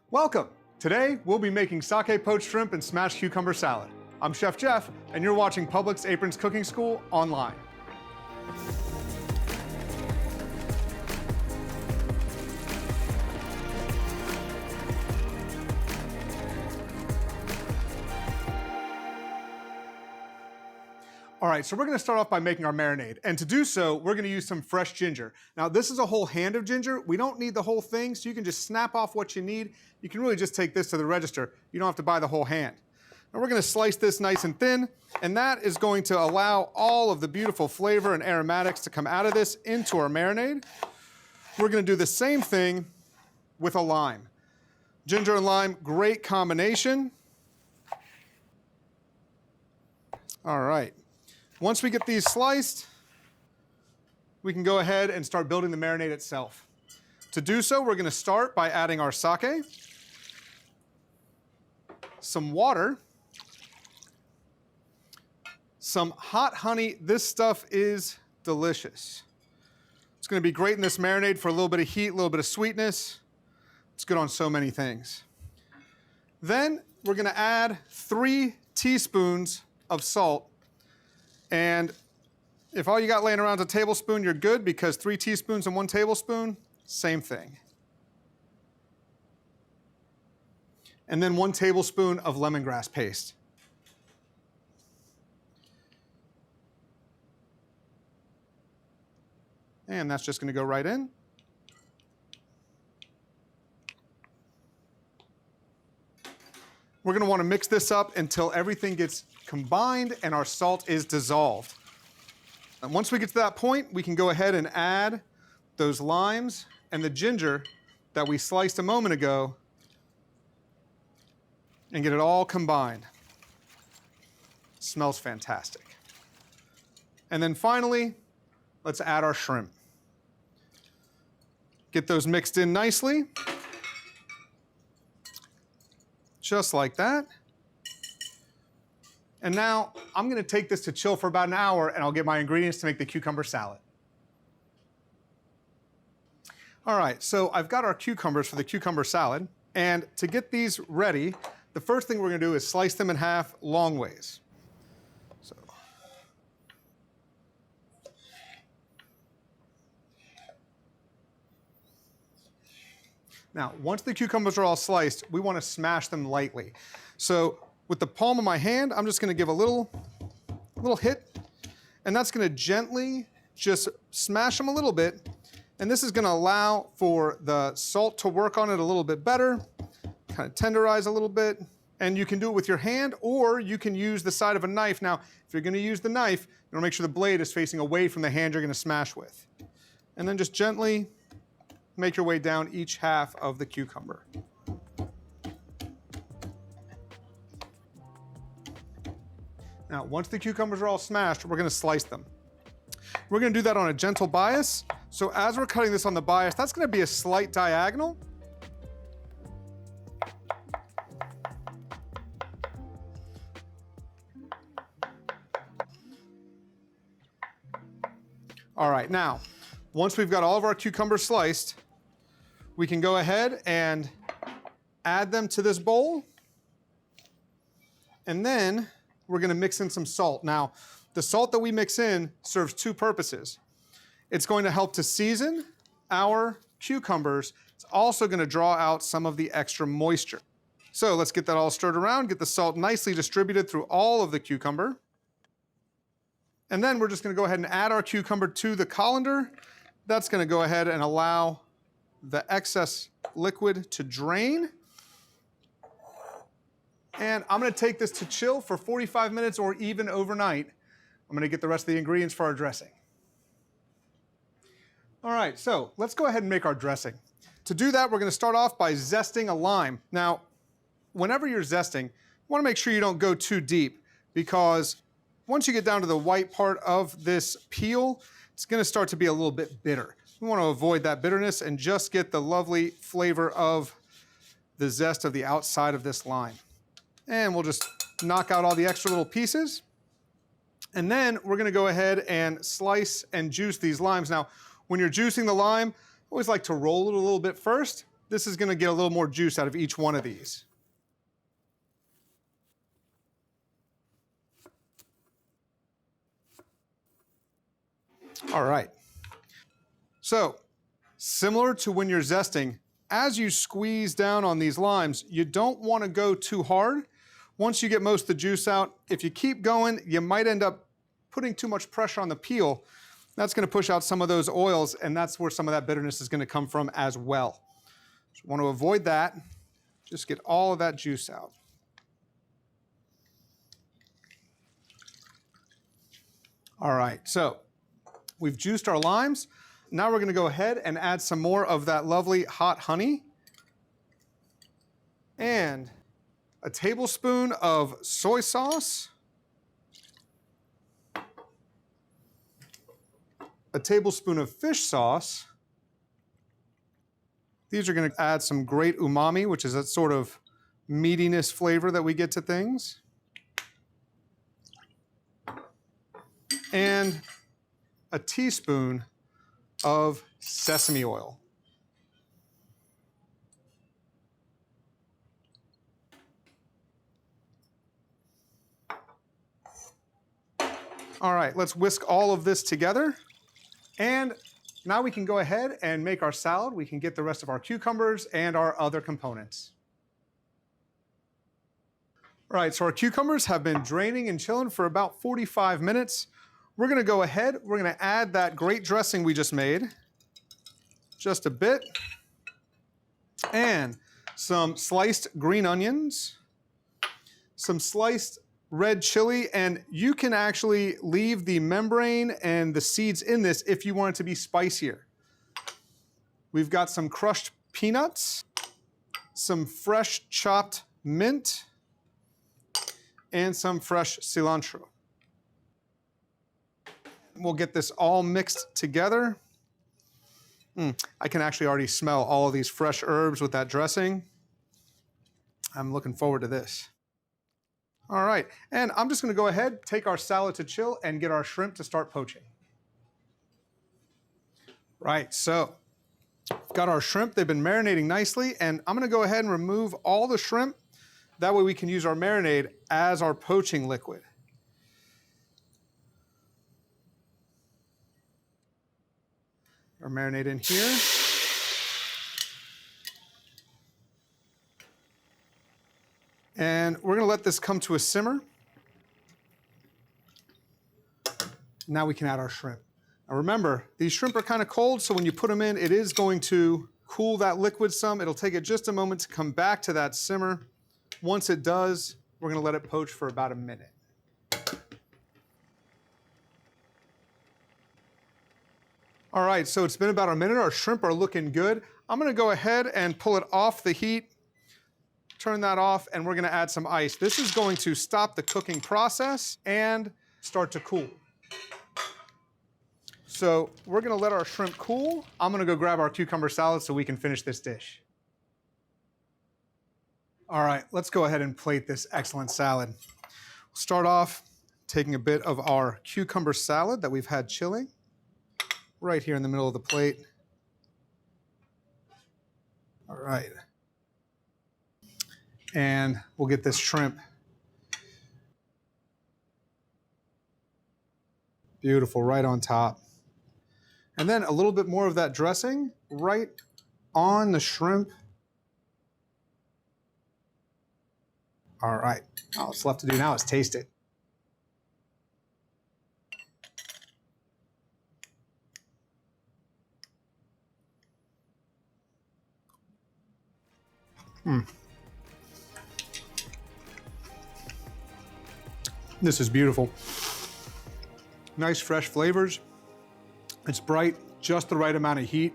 Welcome! Today, we'll be making sake-poached shrimp and smashed cucumber salad. I'm Chef Jeff, and you're watching Publix Aprons Cooking School online. All right, so we're gonna start off by making our marinade. And to do so, we're gonna use some fresh ginger. Now, this is a whole hand of ginger. We don't need the whole thing, so you can just snap off what you need. You can really just take this to the register. You don't have to buy the whole hand. Now, we're gonna slice this nice and thin, and that is going to allow all of the beautiful flavor and aromatics to come out of this into our marinade. We're gonna do the same thing with a lime. Ginger and lime, great combination. All right. Once we get these sliced, we can go ahead and start building the marinade itself. To do so, we're gonna start by adding our sake, some water, some hot honey. This stuff is delicious. It's gonna be great in this marinade for a little bit of heat, a little bit of sweetness. It's good on so many things. Then we're gonna add 3 teaspoons of salt. And if all you got laying around is a tablespoon, you're good, because 3 teaspoons and 1 tablespoon, same thing. And then 1 tablespoon of lemongrass paste. And that's just gonna go right in. We're gonna wanna mix this up until everything gets combined and our salt is dissolved. And once we get to that point, we can go ahead and add those limes and the ginger that we sliced a moment ago and get it all combined. Smells fantastic. And then finally, let's add our shrimp. Get those mixed in nicely. Just like that. And now I'm gonna take this to chill for about an hour, and I'll get my ingredients to make the cucumber salad. All right, so I've got our cucumbers for the cucumber salad, and to get these ready, the first thing we're gonna do is slice them in half long ways. So. Now, once the cucumbers are all sliced, we wanna smash them lightly. So with the palm of my hand, I'm just gonna give a little hit, and that's gonna gently just smash them a little bit, and this is gonna allow for the salt to work on it a little bit better, kind of tenderize a little bit, and you can do it with your hand, or you can use the side of a knife. Now, if you're gonna use the knife, you wanna make sure the blade is facing away from the hand you're gonna smash with. And then just gently make your way down each half of the cucumber. Now, once the cucumbers are all smashed, we're gonna slice them. We're gonna do that on a gentle bias. So as we're cutting this on the bias, that's gonna be a slight diagonal. All right, now, once we've got all of our cucumbers sliced, we can go ahead and add them to this bowl. And then we're gonna mix in some salt. Now, the salt that we mix in serves 2 purposes. It's going to help to season our cucumbers. It's also gonna draw out some of the extra moisture. So let's get that all stirred around, get the salt nicely distributed through all of the cucumber. And then we're just gonna go ahead and add our cucumber to the colander. That's gonna go ahead and allow the excess liquid to drain. And I'm gonna take this to chill for 45 minutes or even overnight. I'm gonna get the rest of the ingredients for our dressing. All right, so let's go ahead and make our dressing. To do that, we're gonna start off by zesting a lime. Now, whenever you're zesting, you wanna make sure you don't go too deep, because once you get down to the white part of this peel, it's gonna start to be a little bit bitter. We wanna avoid that bitterness and just get the lovely flavor of the zest of the outside of this lime. And we'll just knock out all the extra little pieces. And then we're gonna go ahead and slice and juice these limes. Now, when you're juicing the lime, I always like to roll it a little bit first. this is gonna get a little more juice out of each one of these. All right. So, similar to when you're zesting, as you squeeze down on these limes, you don't want to go too hard. Once you get most of the juice out, if you keep going, you might end up putting too much pressure on the peel. That's going to push out some of those oils, and that's where some of that bitterness is going to come from as well. So want to avoid that. Just get all of that juice out. All right, so we've juiced our limes. Now we're going to go ahead and add some more of that lovely hot honey and a tablespoon of soy sauce, a tablespoon of fish sauce. These are going to add some great umami, which is that sort of meatiness flavor that we get to things. And a teaspoon of sesame oil. All right, let's whisk all of this together. And now we can go ahead and make our salad. We can get the rest of our cucumbers and our other components. All right, so our cucumbers have been draining and chilling for about 45 minutes. We're gonna go ahead, we're gonna add that great dressing we just made, just a bit, and some sliced green onions, some sliced red chili, and you can actually leave the membrane and the seeds in this if you want it to be spicier. We've got some crushed peanuts, some fresh chopped mint, and some fresh cilantro. We'll get this all mixed together. I can actually already smell all of these fresh herbs with that dressing. I'm looking forward to this. All right, and I'm just gonna go ahead, take our salad to chill, and get our shrimp to start poaching. Right, so we've got our shrimp. They've been marinating nicely, and I'm gonna go ahead and remove all the shrimp. That way we can use our marinade as our poaching liquid. Our marinade in here. And we're gonna let this come to a simmer. Now we can add our shrimp. Now remember, these shrimp are kind of cold, so when you put them in, it is going to cool that liquid some. It'll take it just a moment to come back to that simmer. Once it does, we're gonna let it poach for about a minute. All right, so it's been about a minute. Our shrimp are looking good. I'm gonna go ahead and pull it off the heat, turn that off, and we're gonna add some ice. This is going to stop the cooking process and start to cool. So we're gonna let our shrimp cool. I'm gonna go grab our cucumber salad so we can finish this dish. All right, let's go ahead and plate this excellent salad. We'll start off taking a bit of our cucumber salad that we've had chilling right here in the middle of the plate. All right. And we'll get this shrimp. Beautiful, right on top. And then a little bit more of that dressing right on the shrimp. All right, all that's left to do now is taste it. This is beautiful. Nice fresh flavors. It's bright, just the right amount of heat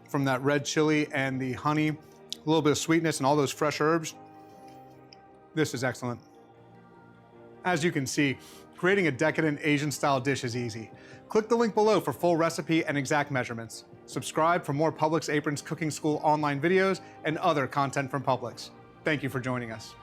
from that red chili and the honey, a little bit of sweetness and all those fresh herbs. This is excellent. As you can see, creating a decadent Asian-style dish is easy. Click the link below for full recipe and exact measurements. Subscribe for more Publix Aprons Cooking School online videos and other content from Publix. Thank you for joining us.